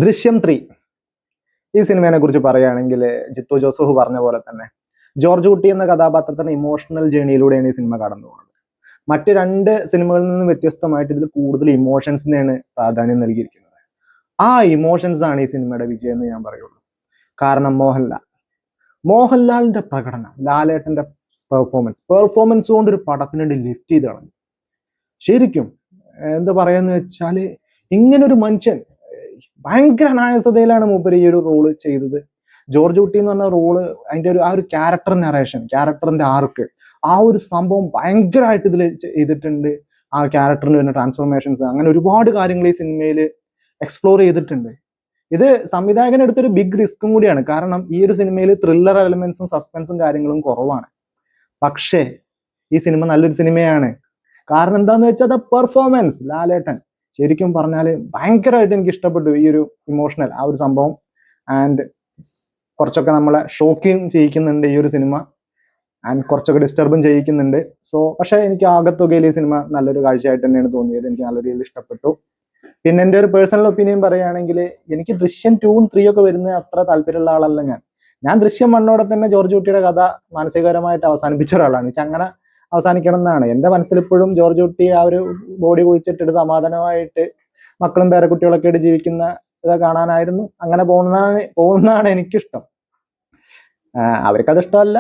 ദൃശ്യം 3 ഈ സിനിമയെ കുറിച്ച് പറയുകയാണെങ്കിൽ ജിത്തു ജോസഫ് പറഞ്ഞ പോലെ തന്നെ ജോർജ് കുട്ടി എന്ന കഥാപാത്രത്തിന്റെ ഇമോഷണൽ ജേണിയിലൂടെയാണ് ഈ സിനിമ കടന്നു പോകുന്നത്. മറ്റ് രണ്ട് സിനിമകളിൽ നിന്നും വ്യത്യസ്തമായിട്ട് ഇതിൽ കൂടുതൽ ഇമോഷൻസിനെയാണ് പ്രാധാന്യം നൽകിയിരിക്കുന്നത്. ആ ഇമോഷൻസ് ആണ് ഈ സിനിമയുടെ വിജയം എന്ന് ഞാൻ പറയുള്ളൂ. കാരണം മോഹൻലാലിന്റെ പ്രകടനം, ലാലേട്ടന്റെ പെർഫോമൻസ് കൊണ്ട് ഒരു പടത്തിനെ ലിഫ്റ്റ് ചെയ്ത് കളഞ്ഞു. ശരിക്കും എന്താ പറയാന്ന് വെച്ചാല്, ഇങ്ങനൊരു മനുഷ്യൻ ഭയങ്കര നായകതയിലാണ് മൂപ്പര് ഈ ഒരു റോള് ചെയ്തത്. ജോർജ് കുട്ടി എന്ന് പറഞ്ഞ റോള്, അതിന്റെ ആ ഒരു ക്യാരക്ടർ നറേഷൻ, ക്യാരക്ടറിന്റെ ആർക്ക്, ആ ഒരു സംഭവം ഭയങ്കരമായിട്ട് ഇതിൽ ചെയ്തിട്ടുണ്ട്. ആ ക്യാരക്ടറിന് വരുന്ന ട്രാൻസ്ഫോർമേഷൻസ്, അങ്ങനെ ഒരുപാട് കാര്യങ്ങൾ ഈ സിനിമയിൽ എക്സ്പ്ലോർ ചെയ്തിട്ടുണ്ട്. ഇത് സംവിധായകൻ എടുത്തൊരു ബിഗ് റിസ്ക്കും കൂടിയാണ്. കാരണം ഈ ഒരു സിനിമയിൽ ത്രില്ലർ എലമെന്റ്സും സസ്പെൻസും കാര്യങ്ങളും കുറവാണ്. പക്ഷേ ഈ സിനിമ നല്ലൊരു സിനിമയാണ്. കാരണം എന്താന്ന് വെച്ചാൽ പെർഫോമൻസ്, ലാലേട്ടൻ ശരിക്കും പറഞ്ഞാൽ ഭയങ്കരമായിട്ട് എനിക്ക് ഇഷ്ടപ്പെട്ടു ഈ ഒരു ഇമോഷണൽ ആ ഒരു സംഭവം. ആൻഡ് കുറച്ചൊക്കെ നമ്മളെ ഷോക്കിങ് ചെയ്യിക്കുന്നുണ്ട് ഈ ഒരു സിനിമ, ആൻഡ് കുറച്ചൊക്കെ ഡിസ്റ്റർബും ചെയ്യിക്കുന്നുണ്ട്. പക്ഷെ എനിക്ക് ആകത്തുകയിൽ ഈ സിനിമ നല്ലൊരു കാഴ്ചയായിട്ട് തന്നെയാണ് തോന്നിയത്. എനിക്ക് നല്ല രീതിയിൽ ഇഷ്ടപ്പെട്ടു. പിന്നെ എൻ്റെ ഒരു പേഴ്സണൽ ഒപ്പീനിയൻ പറയുകയാണെങ്കിൽ, എനിക്ക് ദൃശ്യം 2ഉം 3 ഒക്കെ വരുന്നത് അത്ര താല്പര്യമുള്ള ആളല്ല ഞാൻ ദൃശ്യം 1 തന്നെ ജോർജ് കുട്ടിയുടെ കഥ മാനസികപരമായിട്ട് അവസാനിപ്പിച്ച ഒരാളാണ്. എനിക്ക് അങ്ങനെ അവസാനിക്കണം എന്നാണ് എൻ്റെ മനസ്സിലിപ്പോഴും. ജോർജ് കുട്ടി ആ ഒരു ബോഡി കുഴിച്ചിട്ടിട്ട് സമാധാനമായിട്ട് മക്കളും പേരക്കുട്ടികളൊക്കെ ആയിട്ട് ജീവിക്കുന്ന ഇത് കാണാനായിരുന്നു. അങ്ങനെ പോകുന്നതാണ് എനിക്കിഷ്ടം. അവർക്കത് ഇഷ്ടമല്ല.